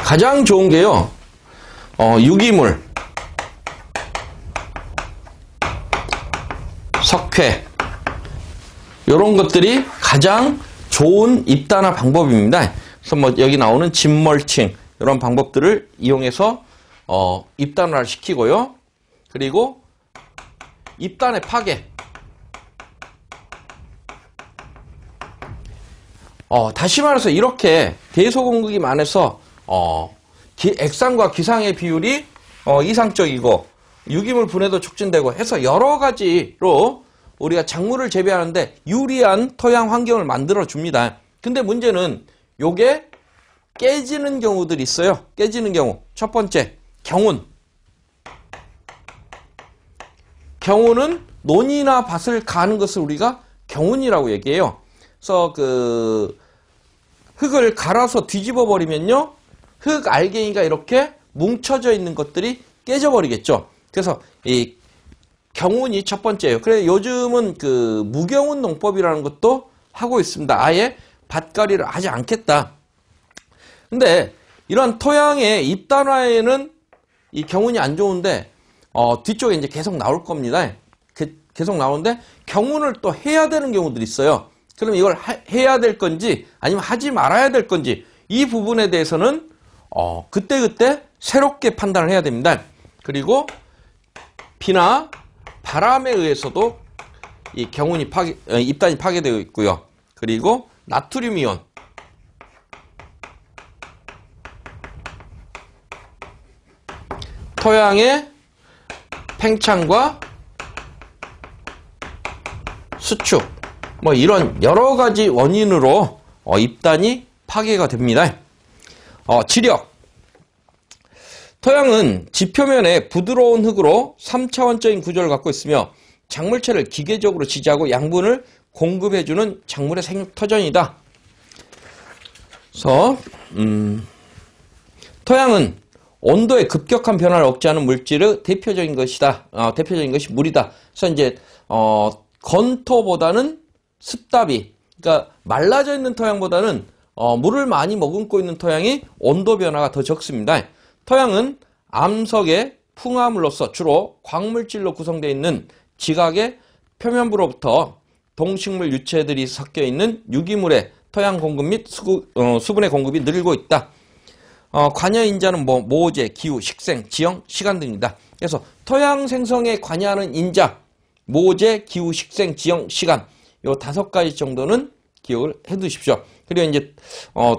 가장 좋은 게요, 유기물, 석회, 이런 것들이 가장 좋은 입단화 방법입니다. 그래서 뭐 여기 나오는 진멀칭, 이런 방법들을 이용해서 입단화를 시키고요. 그리고 입단의 파괴. 다시 말해서 이렇게 대소공극이 많아서 액상과 기상의 비율이 이상적이고 유기물 분해도 촉진되고 해서 여러 가지로 우리가 작물을 재배하는데 유리한 토양 환경을 만들어 줍니다. 근데 문제는 요게 깨지는 경우들이 있어요. 깨지는 경우. 첫 번째, 경운. 경운은 논이나 밭을 가는 것을 우리가 경운이라고 얘기해요. 그래서 흙을 갈아서 뒤집어 버리면요, 흙 알갱이가 이렇게 뭉쳐져 있는 것들이 깨져 버리겠죠. 그래서 이 경운이 첫 번째예요. 그래 요즘은 무경운 농법이라는 것도 하고 있습니다. 아예 밭갈이를 하지 않겠다. 근데 이런 토양의 입단화에는 이 경운이 안 좋은데 뒤쪽에 이제 계속 나올 겁니다. 계속 나오는데 경운을 또 해야 되는 경우들이 있어요. 그럼 이걸 해야 될 건지 아니면 하지 말아야 될 건지 이 부분에 대해서는 그때그때 새롭게 판단을 해야 됩니다. 그리고 비나 바람에 의해서도 이 경운이 입단이 파괴되어 있고요. 그리고 나트륨 이온, 토양의 팽창과 수축, 뭐 이런 여러 가지 원인으로 입단이 파괴가 됩니다. 지력. 토양은 지표면에 부드러운 흙으로 3차원적인 구조를 갖고 있으며 작물체를 기계적으로 지지하고 양분을 공급해주는 작물의 생육터전이다. 그래서 토양은 온도의 급격한 변화를 억제하는 물질의 대표적인 것이다. 대표적인 것이 물이다. 그래서 이제 건토보다는 습답이, 그러니까 말라져 있는 토양보다는 물을 많이 머금고 있는 토양이 온도 변화가 더 적습니다. 토양은 암석의 풍화물로서 주로 광물질로 구성되어 있는 지각의 표면부로부터 동식물 유체들이 섞여 있는 유기물의 토양 공급 및 수분의 공급이 늘고 있다. 관여인자는 모재, 기후, 식생, 지형, 시간 등입니다. 그래서 토양 생성에 관여하는 인자, 모재, 기후, 식생, 지형, 시간, 요 5가지 정도는 기억을 해 두십시오. 그리고 이제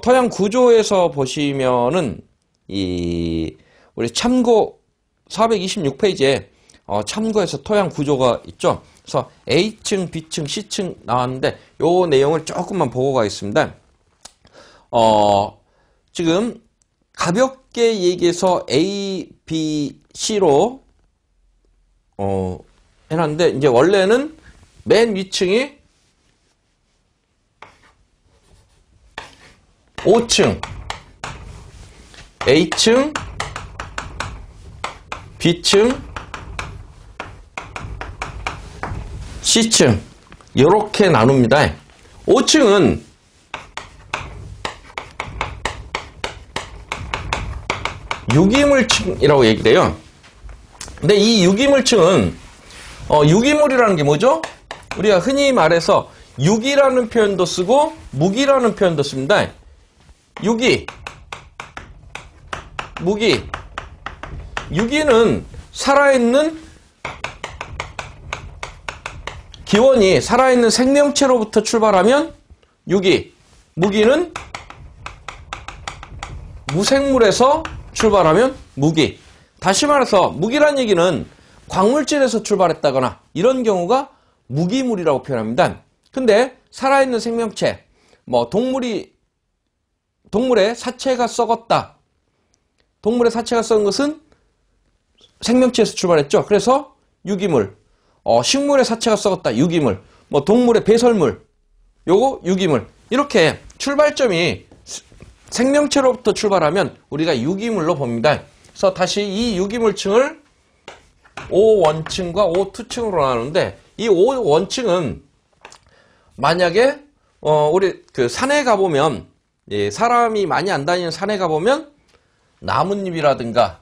토양 구조에서 보시면은 우리 참고 426페이지에 참고해서 토양 구조가 있죠. 그래서 A층, B층, C층 나왔는데 요 내용을 조금만 보고 가겠습니다. 지금 가볍게 얘기해서 A, B, C로 해놨는데 이제 원래는 맨 위층이 5층, A층, B층, C층 이렇게 나눕니다. 5층은 유기물층이라고 얘기를 해요. 근데 이 유기물층은 유기물이라는 게 뭐죠? 우리가 흔히 말해서 유기라는 표현도 쓰고 무기라는 표현도 씁니다. 유기, 무기. 유기는 살아있는 기원이 살아있는 생명체로부터 출발하면 유기, 무기는 무생물에서 출발하면 무기. 다시 말해서 무기란 얘기는 광물질에서 출발했다거나 이런 경우가 무기물이라고 표현합니다. 근데 살아있는 생명체, 동물의 사체가 썩었다. 동물의 사체가 썩은 것은 생명체에서 출발했죠. 그래서 유기물. 식물의 사체가 썩었다. 유기물. 동물의 배설물. 요거 유기물. 이렇게 출발점이 생명체로부터 출발하면 우리가 유기물로 봅니다. 그래서 다시 이 유기물층을 O1층과 O2층으로 나누는데 이 O1층은 만약에 우리 산에 가보면, 사람이 많이 안 다니는 산에 가보면 나뭇잎이라든가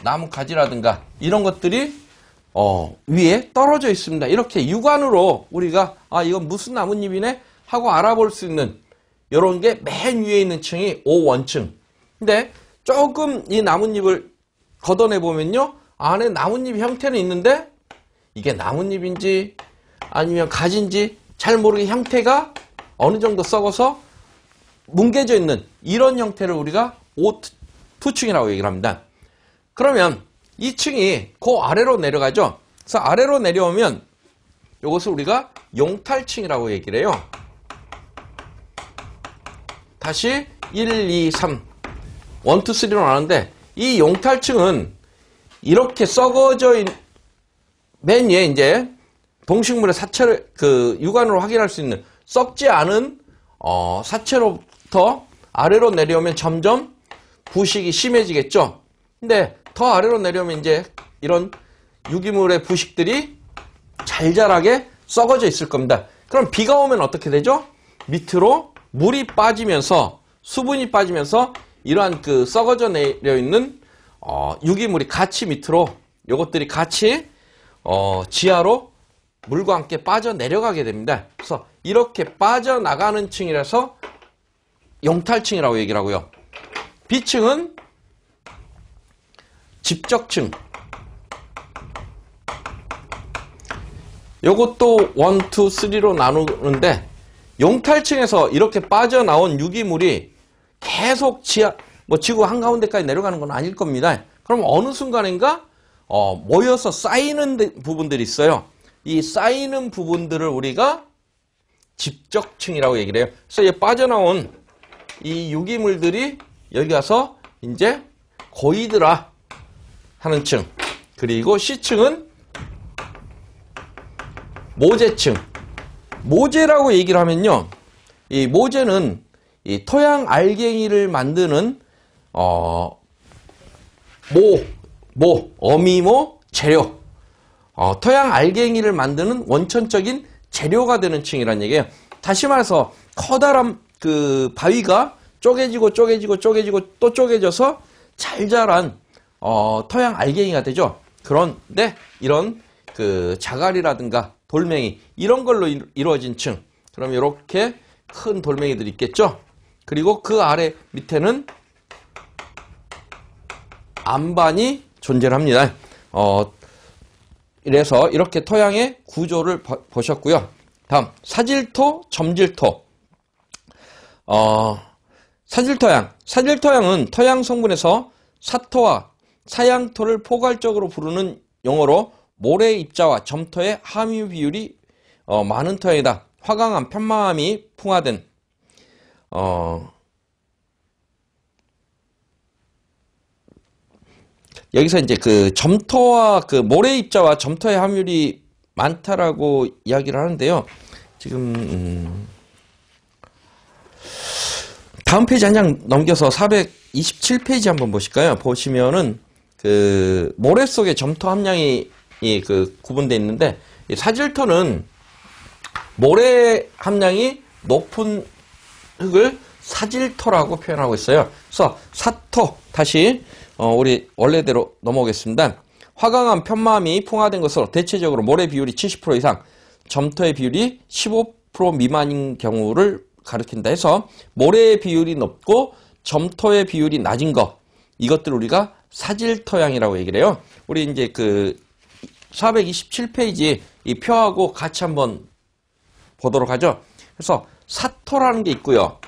나뭇가지라든가 이런 것들이 위에 떨어져 있습니다. 이렇게 육안으로 우리가 이건 무슨 나뭇잎이네 하고 알아볼 수 있는 이런 게 맨 위에 있는 층이 오원층. 근데 조금 이 나뭇잎을 걷어내 보면요, 안에 나뭇잎 형태는 있는데 이게 나뭇잎인지 아니면 가지인지 잘 모르게 형태가 어느 정도 썩어서 뭉개져 있는 이런 형태를 우리가 투층이라고 얘기를 합니다. 그러면 이 층이 그 아래로 내려가죠. 그래서 아래로 내려오면 이것을 우리가 용탈층이라고 얘기를 해요. 다시 1, 2, 3, 1, 2, 3로 나누는데 이 용탈층은 이렇게 썩어져 있는 맨 위에 이제 동식물의 사체를 육안으로 확인할 수 있는 썩지 않은 사체로부터 아래로 내려오면 점점 부식이 심해지겠죠. 근데 더 아래로 내려오면 이제 이런 유기물의 부식들이 잘잘하게 썩어져 있을 겁니다. 그럼 비가 오면 어떻게 되죠? 밑으로 물이 빠지면서 수분이 빠지면서 이러한 썩어져 내려 있는 유기물이 같이 밑으로 요것들이 같이 지하로 물과 함께 빠져 내려가게 됩니다. 그래서 이렇게 빠져나가는 층이라서 용탈층이라고 얘기를 하고요. B층은 집적층. 요것도 1, 2, 3로 나누는데 용탈층에서 이렇게 빠져나온 유기물이 계속 지구 한가운데까지 내려가는 건 아닐 겁니다. 그럼 어느 순간인가 모여서 쌓이는 부분들이 있어요. 이 쌓이는 부분들을 우리가 집적층이라고 얘기를 해요. 그래서 이 빠져나온 이 유기물들이 여기 가서 이제 고이드라 하는 층. 그리고 C층은 모재층. 모재라고 얘기를 하면요, 이 모재는 이 토양 알갱이를 만드는 어미모 재료, 토양 알갱이를 만드는 원천적인 재료가 되는 층이란 얘기예요. 다시 말해서 커다란 바위가 쪼개지고 또 쪼개져서 잘 자란 토양 알갱이가 되죠. 그런데 이런 자갈이라든가 돌멩이 이런 걸로 이루어진 층. 그럼 이렇게 큰 돌멩이들이 있겠죠. 그리고 그 아래 밑에는 안반이 존재를 합니다. 이래서 이렇게 토양의 구조를 보셨고요. 다음 사질토, 점질토. 사질토양은 토양 성분에서 사토와 사양토를 포괄적으로 부르는 용어로 모래 입자와 점토의 함유 비율이 많은 토양이다. 화강암, 편마암이 풍화된 여기서 이제 점토와 모래 입자와 점토의 함유율이 많다라고 이야기를 하는데요. 지금 다음 페이지 한 장 넘겨서 427페이지 한번 보실까요? 보시면은 모래 속에 점토 함량이 구분되어 있는데, 이 사질토는 모래 함량이 높은 흙을 사질토라고 표현하고 있어요. 그래서 사토, 다시 우리 원래대로 넘어오겠습니다. 화강암, 편마암이 풍화된 것으로 대체적으로 모래 비율이 70% 이상, 점토의 비율이 15% 미만인 경우를 가리킨다 해서 모래의 비율이 높고 점토의 비율이 낮은 것, 이것들을 우리가 사질토양이라고 얘기를 해요. 우리 이제 427페이지 이 표하고 같이 한번 보도록 하죠. 그래서 사토라는 게 있고요.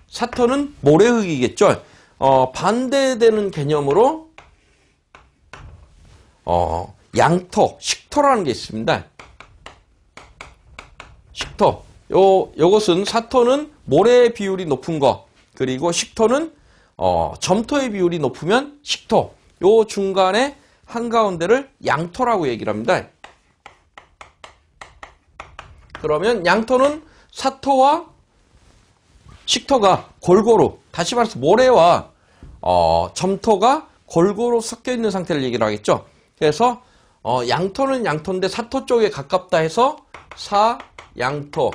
사토는 모래흙이겠죠. 반대되는 개념으로 양토, 식토라는 게 있습니다. 식토. 요것은 사토는 모래의 비율이 높은 거, 그리고 식토는 점토의 비율이 높으면 식토. 요 중간에 한가운데를 양토라고 얘기를 합니다. 그러면 양토는 사토와 식토가 골고루, 다시 말해서 모래와 점토가 골고루 섞여 있는 상태를 얘기를 하겠죠. 그래서 양토는 양토인데 사토 쪽에 가깝다 해서 사양토,